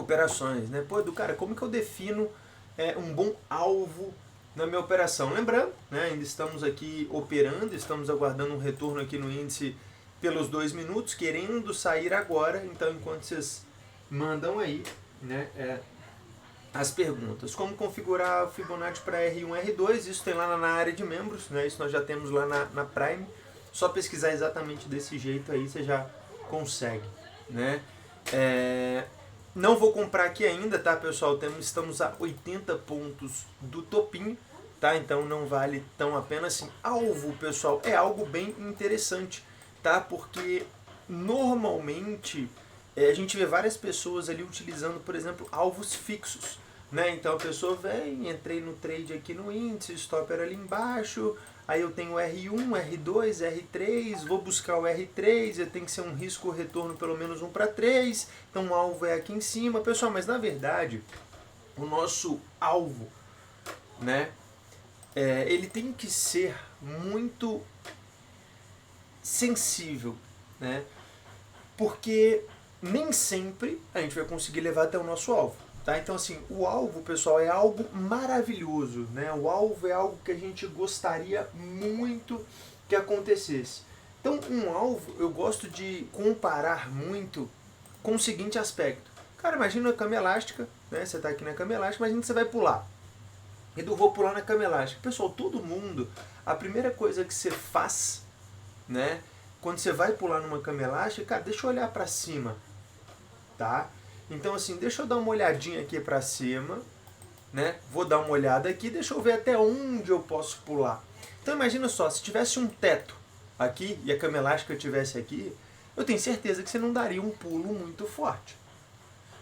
operações, né? Pô, do cara, como que eu defino um bom alvo na minha operação? Lembrando, né, ainda estamos aqui operando, estamos aguardando um retorno aqui no índice pelos 2 minutos, querendo sair agora, então enquanto vocês mandam aí, né, as perguntas. Como configurar o Fibonacci para R1, R2, isso tem lá na área de membros, né, isso nós já temos lá na Prime, só pesquisar exatamente desse jeito aí você já consegue, né? Não vou comprar aqui ainda, tá, pessoal? Estamos a 80 pontos do topinho, tá? Então não vale tão a pena assim. Alvo, pessoal, é algo bem interessante, tá? Porque normalmente a gente vê várias pessoas ali utilizando, por exemplo, alvos fixos, né? Então a pessoa vem, entrei no trade aqui no índice, stop era ali embaixo, aí eu tenho R1, R2, R3, vou buscar o R3, eu tenho que ser um risco retorno pelo menos 1 para 3, então o alvo é aqui em cima. Pessoal, mas na verdade, o nosso alvo, né, ele tem que ser muito sensível, né, porque nem sempre a gente vai conseguir levar até o nosso alvo. Tá? Então, assim, o alvo, pessoal, é algo maravilhoso, né? O alvo é algo que a gente gostaria muito que acontecesse. Então, um alvo, eu gosto de comparar muito com o seguinte aspecto. Cara, imagina uma cama elástica, né? Você está aqui na cama elástica, imagina que você vai pular. Eu vou pular na cama elástica. Pessoal, todo mundo, a primeira coisa que você faz, né? Quando você vai pular numa cama elástica, cara, deixa eu olhar para cima, tá? Então, assim, deixa eu dar uma olhadinha aqui para cima, né? Vou dar uma olhada aqui, deixa eu ver até onde eu posso pular. Então, imagina só, se tivesse um teto aqui e a cama elástica estivesse aqui, eu tenho certeza que você não daria um pulo muito forte.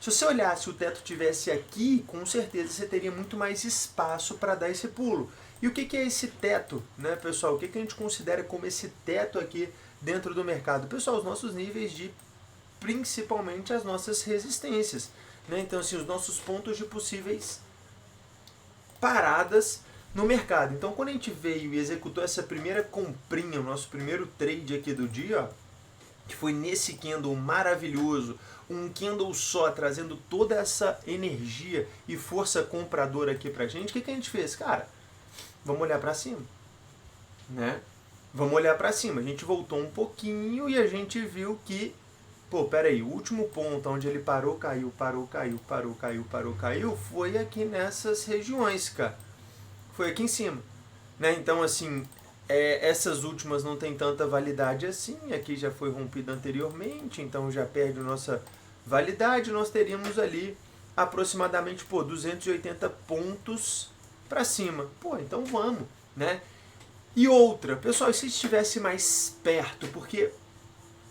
Se você olhasse o teto tivesse aqui, com certeza você teria muito mais espaço para dar esse pulo. E o que é esse teto, né, pessoal? O que a gente considera como esse teto aqui dentro do mercado? Pessoal, os nossos níveis de principalmente as nossas resistências, né? Então, assim, os nossos pontos de possíveis paradas no mercado. Então, quando a gente veio e executou essa primeira comprinha, o nosso primeiro trade aqui do dia, ó, que foi nesse candle maravilhoso, um candle só, trazendo toda essa energia e força compradora aqui pra gente, o que a gente fez? Cara, vamos olhar pra cima, né? Vamos olhar pra cima. A gente voltou um pouquinho e a gente viu que pô, peraí, o último ponto onde ele parou, caiu, foi aqui nessas regiões, cara. Foi aqui em cima. Né? Então, assim, essas últimas não tem tanta validade assim, aqui já foi rompido anteriormente, então já perde a nossa validade, nós teríamos ali aproximadamente, 280 pontos para cima. Pô, então vamos, né? E outra, pessoal, se estivesse mais perto, porque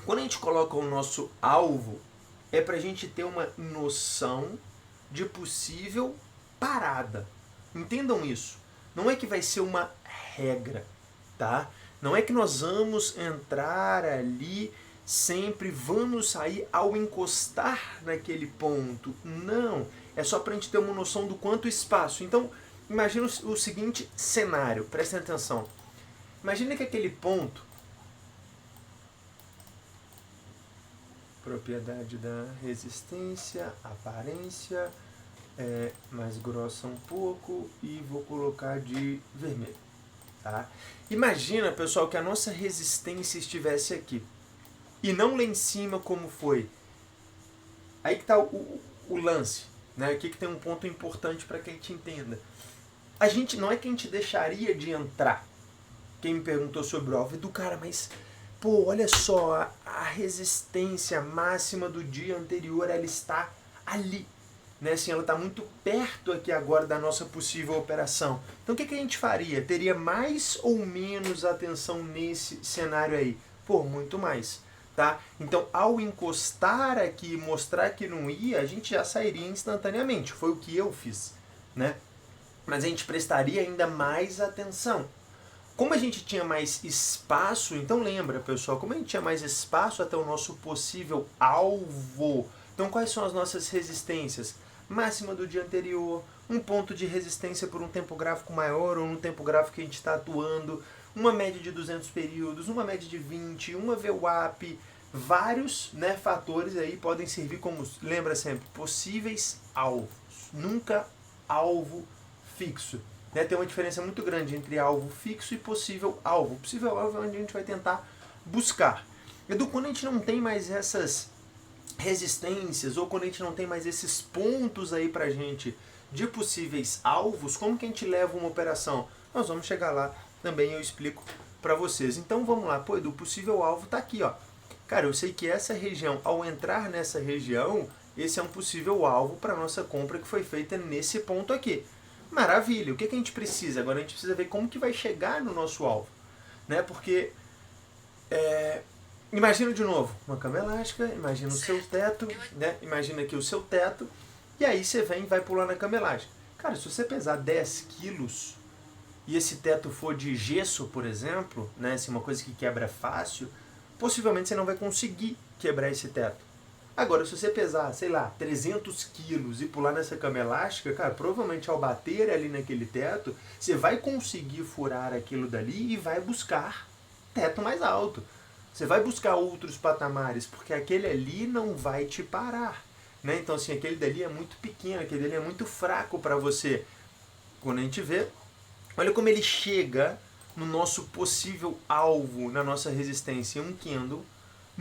quando a gente coloca o nosso alvo, é para a gente ter uma noção de possível parada. Entendam isso. Não é que vai ser uma regra, tá? Não é que nós vamos entrar ali sempre, vamos sair ao encostar naquele ponto. Não. É só para a gente ter uma noção do quanto espaço. Então, imagina o seguinte cenário, prestem atenção. Imagina que aquele ponto, propriedade da resistência, aparência, mais grossa um pouco e vou colocar de vermelho. Tá? Imagina, pessoal, que a nossa resistência estivesse aqui e não lá em cima como foi. Aí que está o lance, né? Aqui que tem um ponto importante para que a gente entenda. A gente não é que a gente deixaria de entrar. Quem me perguntou sobre o alvo do cara, mas pô, olha só, a resistência máxima do dia anterior, ela está ali. Né? Assim, ela está muito perto aqui agora da nossa possível operação. Então o que a gente faria? Teria mais ou menos atenção nesse cenário aí? Pô, muito mais. Tá? Então, ao encostar aqui e mostrar que não ia, a gente já sairia instantaneamente. Foi o que eu fiz. Né? Mas a gente prestaria ainda mais atenção. Como a gente tinha mais espaço, então lembra, pessoal, como a gente tinha mais espaço até o nosso possível alvo, então quais são as nossas resistências? Máxima do dia anterior, um ponto de resistência por um tempo gráfico maior ou um tempo gráfico que a gente está atuando, uma média de 200 períodos, uma média de 20, uma VWAP, vários, né, fatores aí podem servir como, lembra sempre, possíveis alvos. Nunca alvo fixo. Né? Tem uma diferença muito grande entre alvo fixo e possível alvo. Possível alvo é onde a gente vai tentar buscar. Edu, quando a gente não tem mais essas resistências ou quando a gente não tem mais esses pontos aí pra gente de possíveis alvos, como que a gente leva uma operação? Nós vamos chegar lá também, eu explico para vocês. Então vamos lá, pô, Edu, o possível alvo tá aqui, ó. Cara, eu sei que essa região, ao entrar nessa região, esse é um possível alvo para nossa compra que foi feita nesse ponto aqui. Maravilha, o que a gente precisa? Agora a gente precisa ver como que vai chegar no nosso alvo, né? Porque, imagina de novo, uma cama elástica, imagina o seu teto, né? Imagina aqui o seu teto, e aí você vem e vai pular na cama elástica. Cara, se você pesar 10 quilos e esse teto for de gesso, por exemplo, né? Se uma coisa que quebra fácil, possivelmente você não vai conseguir quebrar esse teto. Agora, se você pesar, sei lá, 300 quilos e pular nessa cama elástica, cara, provavelmente ao bater ali naquele teto, você vai conseguir furar aquilo dali e vai buscar teto mais alto. Você vai buscar outros patamares, porque aquele ali não vai te parar. Né? Então, assim, aquele dali é muito pequeno, aquele dali é muito fraco para você. Quando a gente vê, olha como ele chega no nosso possível alvo, na nossa resistência, um Kendo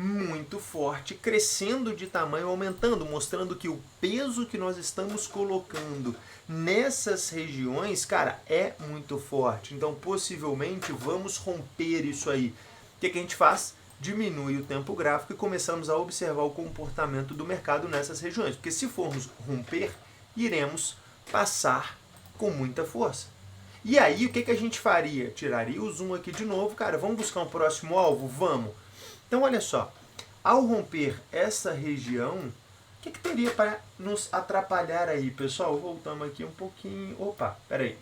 muito forte, crescendo de tamanho, aumentando, mostrando que o peso que nós estamos colocando nessas regiões, cara, é muito forte. Então, possivelmente, vamos romper isso aí. O que a gente faz? Diminui o tempo gráfico e começamos a observar o comportamento do mercado nessas regiões. Porque se formos romper, iremos passar com muita força. E aí, o que a gente faria? Tiraria o zoom aqui de novo, cara, vamos buscar um próximo alvo? Vamos! Então, olha só, ao romper essa região, o que teria para nos atrapalhar aí, pessoal? Voltamos aqui um pouquinho. Opa, peraí.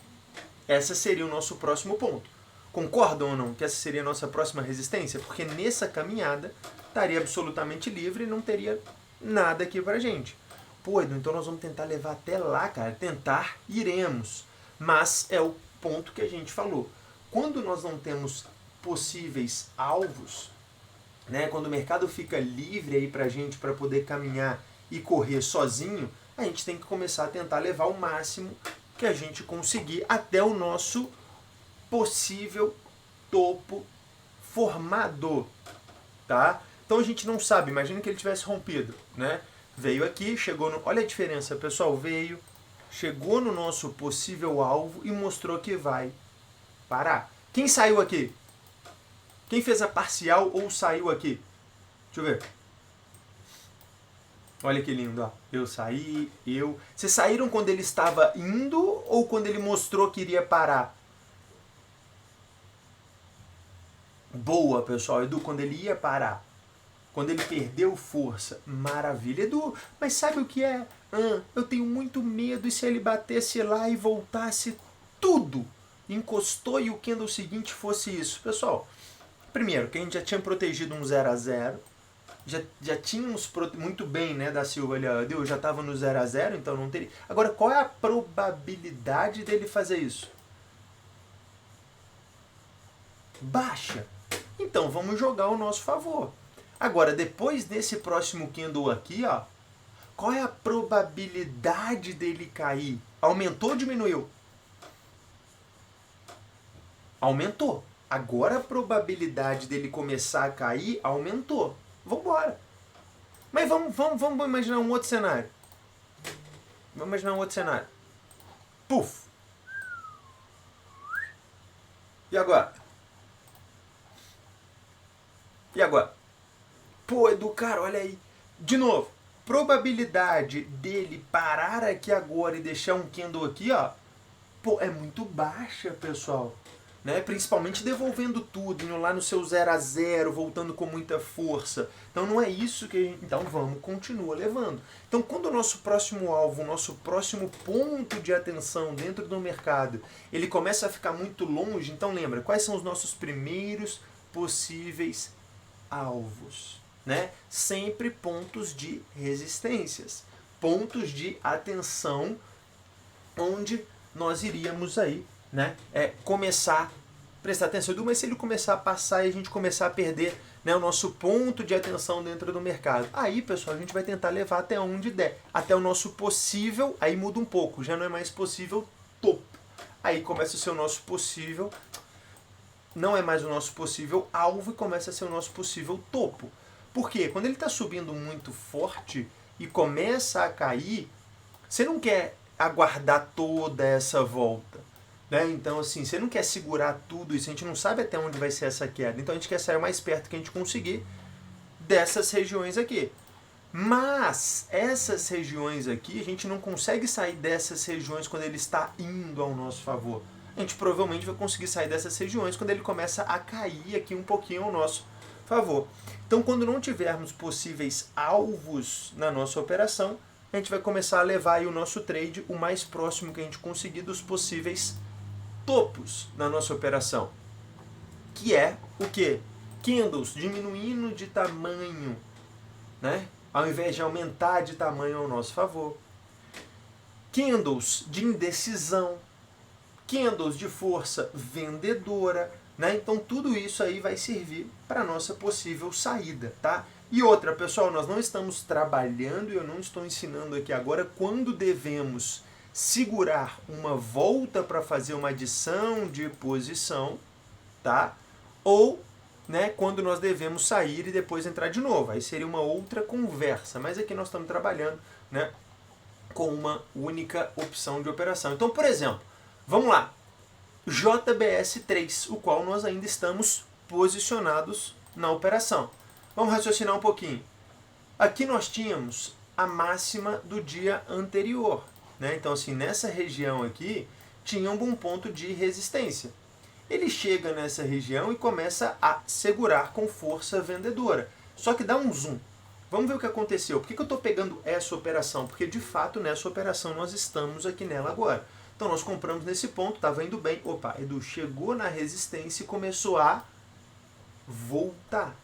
Esse seria o nosso próximo ponto. Concordam ou não que essa seria a nossa próxima resistência? Porque nessa caminhada estaria absolutamente livre e não teria nada aqui pra gente. Pô, Edu, então nós vamos tentar levar até lá, cara. Tentar, iremos. Mas é o ponto que a gente falou. Quando nós não temos possíveis alvos, né, quando o mercado fica livre aí pra gente para poder caminhar e correr sozinho, a gente tem que começar a tentar levar o máximo que a gente conseguir até o nosso possível topo formado, tá? Então a gente não sabe, imagina que ele tivesse rompido, né? Veio aqui, chegou no... Olha a diferença, pessoal, veio, chegou no nosso possível alvo e mostrou que vai parar. Quem saiu aqui? Quem fez a parcial ou saiu aqui? Deixa eu ver. Olha que lindo, ó. Eu saí, eu... Vocês saíram quando ele estava indo ou quando ele mostrou que iria parar? Boa, pessoal. Edu, quando ele ia parar. Quando ele perdeu força. Maravilha. Edu, mas sabe o que é? Eu tenho muito medo e se ele batesse lá e voltasse tudo? Encostou e o Kendo seguinte fosse isso. Pessoal, primeiro, que a gente já tinha protegido um 0 a 0. Já tínhamos muito bem, né, da Silva ali, Edu, já estava no 0 a 0, então não teria. Agora, qual é a probabilidade dele fazer isso? Baixa. Então vamos jogar ao nosso favor. Agora, depois desse próximo Kendo aqui, ó, qual é a probabilidade dele cair? Aumentou ou diminuiu? Aumentou. Agora a probabilidade dele começar a cair aumentou. Vambora. Mas vamos imaginar um outro cenário. Vamos imaginar um outro cenário. Puf. E agora? E agora? Pô, Edu, cara, olha aí. De novo, probabilidade dele parar aqui agora e deixar um Kendo aqui, ó, pô, é muito baixa, pessoal. Né? Principalmente devolvendo tudo, indo lá no seu 0 a 0, voltando com muita força. Então não é isso que a gente... Então vamos, continua levando. Então quando o nosso próximo alvo, o nosso próximo ponto de atenção dentro do mercado, ele começa a ficar muito longe, então lembra, quais são os nossos primeiros possíveis alvos? Né? Sempre pontos de resistências, pontos de atenção, onde nós iríamos aí, né, começar a prestar atenção. Mas se ele começar a passar e a gente começar a perder né, o nosso ponto de atenção dentro do mercado. Aí, pessoal, a gente vai tentar levar até onde der, até o nosso possível, aí muda um pouco, já não é mais possível topo. Aí começa a ser o nosso possível, não é mais o nosso possível alvo e começa a ser o nosso possível topo. Por quê? Quando ele está subindo muito forte e começa a cair, você não quer aguardar toda essa volta. Né? Então, assim, você não quer segurar tudo isso, a gente não sabe até onde vai ser essa queda. Então, a gente quer sair o mais perto que a gente conseguir dessas regiões aqui. Mas, essas regiões aqui, a gente não consegue sair dessas regiões quando ele está indo ao nosso favor. A gente provavelmente vai conseguir sair dessas regiões quando ele começa a cair aqui um pouquinho ao nosso favor. Então, quando não tivermos possíveis alvos na nossa operação, a gente vai começar a levar aí o nosso trade o mais próximo que a gente conseguir dos possíveis topos na nossa operação, que é o que? Candles diminuindo de tamanho, né? Ao invés de aumentar de tamanho ao nosso favor. Candles de indecisão, candles de força vendedora, né? Então tudo isso aí vai servir para a nossa possível saída, tá? E outra, pessoal, nós não estamos trabalhando e eu não estou ensinando aqui agora quando devemos segurar uma volta para fazer uma adição de posição, tá? Ou, né, quando nós devemos sair e depois entrar de novo. Aí seria uma outra conversa, mas aqui nós estamos trabalhando, né, com uma única opção de operação. Então, por exemplo, vamos lá. JBS3, o qual nós ainda estamos posicionados na operação. Vamos raciocinar um pouquinho. Aqui nós tínhamos a máxima do dia anterior. Né? Então, assim, nessa região aqui, tinha um bom ponto de resistência. Ele chega nessa região e começa a segurar com força vendedora. Só que dá um zoom. Vamos ver o que aconteceu. Por que eu estou pegando essa operação? Porque, de fato, nessa operação nós estamos aqui nela agora. Então, nós compramos nesse ponto, estava indo bem. Opa, Edu chegou na resistência e começou a voltar.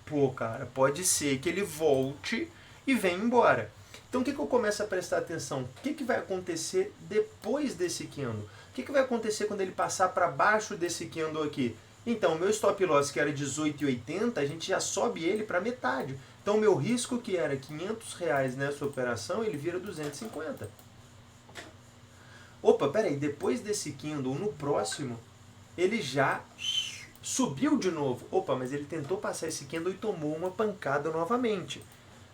Pô, cara, pode ser que ele volte e venha embora. Então, o que eu começo a prestar atenção? O que vai acontecer depois desse candle? O que vai acontecer quando ele passar para baixo desse candle aqui? Então, o meu stop loss, que era 18,80, a gente já sobe ele para metade. Então, o meu risco, que era R$500 nessa operação, ele vira 250. Opa, peraí, depois desse candle, no próximo, ele já subiu de novo. Opa, mas ele tentou passar esse candle e tomou uma pancada novamente.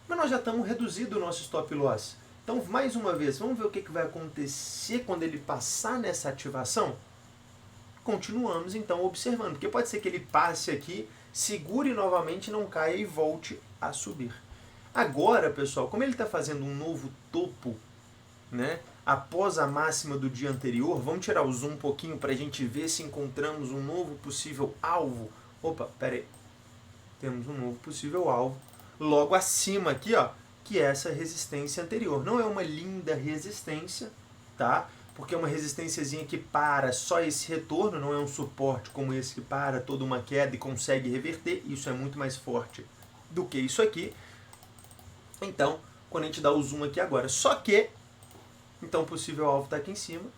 Mas nós já estamos reduzindo o nosso stop loss. Então, mais uma vez, vamos ver o que vai acontecer quando ele passar nessa ativação? Continuamos, então, observando. Porque pode ser que ele passe aqui, segure novamente, não caia e volte a subir. Agora, pessoal, como ele está fazendo um novo topo, né, após a máxima do dia anterior, vamos tirar o zoom um pouquinho para a gente ver se encontramos um novo possível alvo. Opa, pera aí. Temos um novo possível alvo logo acima aqui, ó, que é essa resistência anterior. Não é uma linda resistência, tá? Porque é uma resistênciazinha que para só esse retorno, não é um suporte como esse que para toda uma queda e consegue reverter. Isso é muito mais forte do que isso aqui. Então, quando a gente dá o zoom aqui agora, só que, então o possível alvo está aqui em cima.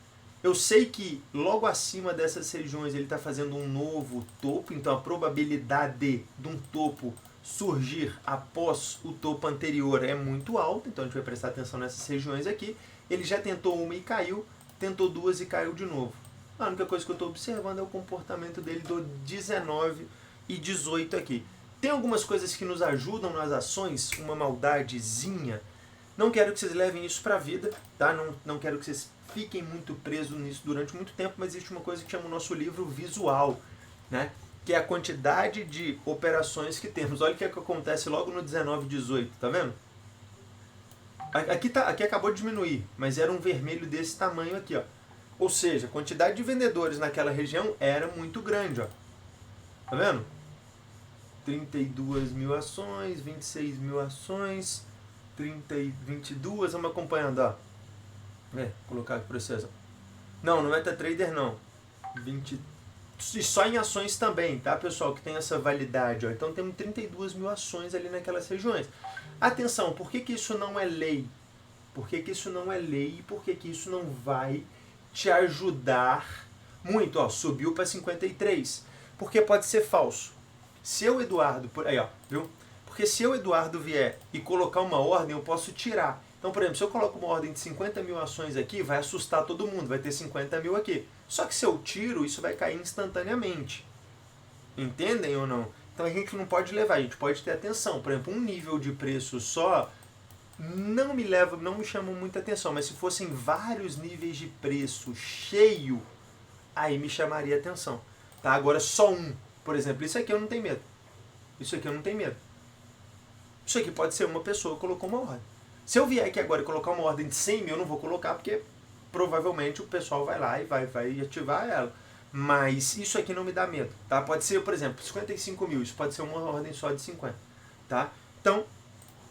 Eu sei que logo acima dessas regiões ele está fazendo um novo topo, então a probabilidade de um topo surgir após o topo anterior é muito alta, então a gente vai prestar atenção nessas regiões aqui. Ele já tentou uma e caiu, tentou duas e caiu de novo. A única coisa que eu estou observando é o comportamento dele do 19 e 18 aqui. Tem algumas coisas que nos ajudam nas ações, uma maldadezinha. Não quero que vocês levem isso para a vida, tá? Não quero que vocês fiquem muito presos nisso durante muito tempo, mas existe uma coisa que chama o nosso livro visual, né? Que é a quantidade de operações que temos. Olha o que acontece logo no 19 e 18, tá vendo? Aqui acabou de diminuir, mas era um vermelho desse tamanho aqui, ó. Ou seja, a quantidade de vendedores naquela região era muito grande, ó. Tá vendo? 32 mil ações, 26 mil ações, 22, vamos acompanhando, ó. Vou colocar aqui para vocês, ó. Não é MetaTrader não. 20, e só em ações também, tá, pessoal, que tem essa validade, ó. Então temos 32 mil ações ali naquelas regiões. Atenção, por que isso não é lei? Por que isso não é lei e por que isso não vai te ajudar muito? Ó, subiu para 53. Porque pode ser falso. Se eu, Eduardo, aí ó, viu? Porque se eu, Eduardo, vier e colocar uma ordem, eu posso tirar. Então, por exemplo, se eu coloco uma ordem de 50 mil ações aqui, vai assustar todo mundo, vai ter 50 mil aqui. Só que se eu tiro, isso vai cair instantaneamente. Entendem ou não? Então a gente não pode levar, a gente pode ter atenção. Por exemplo, um nível de preço só não me chama muita atenção, mas se fossem vários níveis de preço cheio, aí me chamaria atenção. Tá? Agora só um, por exemplo, isso aqui eu não tenho medo. Isso aqui eu não tenho medo. Isso aqui pode ser uma pessoa que colocou uma ordem. Se eu vier aqui agora e colocar uma ordem de 100 mil, eu não vou colocar porque provavelmente o pessoal vai lá e vai ativar ela. Mas isso aqui não me dá medo, tá? Pode ser, por exemplo, 55 mil, isso pode ser uma ordem só de 50, tá? Então,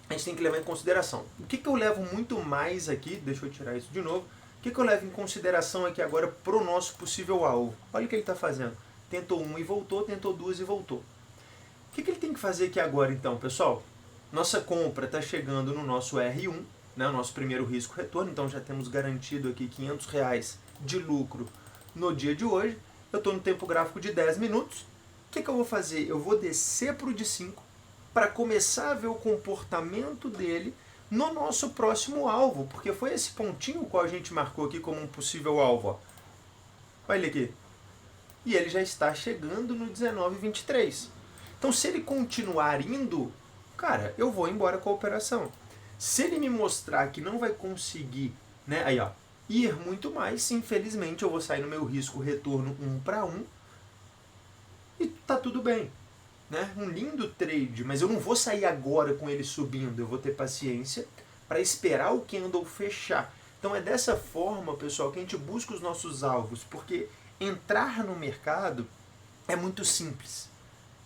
a gente tem que levar em consideração. O que eu levo muito mais aqui, deixa eu tirar isso de novo, o que eu levo em consideração aqui agora para o nosso possível alvo? Olha o que ele está fazendo. Tentou uma e voltou, tentou duas e voltou. O que ele tem que fazer aqui agora então, pessoal? Nossa compra está chegando no nosso R1, né, o nosso primeiro risco-retorno, então já temos garantido aqui R$500 de lucro no dia de hoje. Eu estou no tempo gráfico de 10 minutos. O que eu vou fazer? Eu vou descer para o de 5 para começar a ver o comportamento dele no nosso próximo alvo, porque foi esse pontinho qual a gente marcou aqui como um possível alvo. Ó. Olha ele aqui. E ele já está chegando no 19,23. Então, se ele continuar indo, cara, eu vou embora com a operação. Se ele me mostrar que não vai conseguir, né, aí ó, ir muito mais, infelizmente eu vou sair no meu risco retorno 1 para 1 e tá tudo bem. Né? Um lindo trade, mas eu não vou sair agora com ele subindo, eu vou ter paciência para esperar o candle fechar. Então é dessa forma, pessoal, que a gente busca os nossos alvos, porque entrar no mercado é muito simples.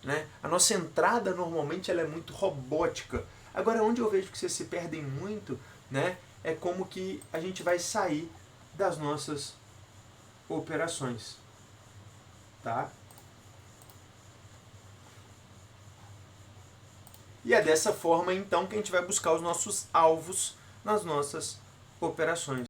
Né? A nossa entrada normalmente ela é muito robótica. Agora, onde eu vejo que vocês se perdem muito, né, é como que a gente vai sair das nossas operações. Tá? E é dessa forma, então, que a gente vai buscar os nossos alvos nas nossas operações.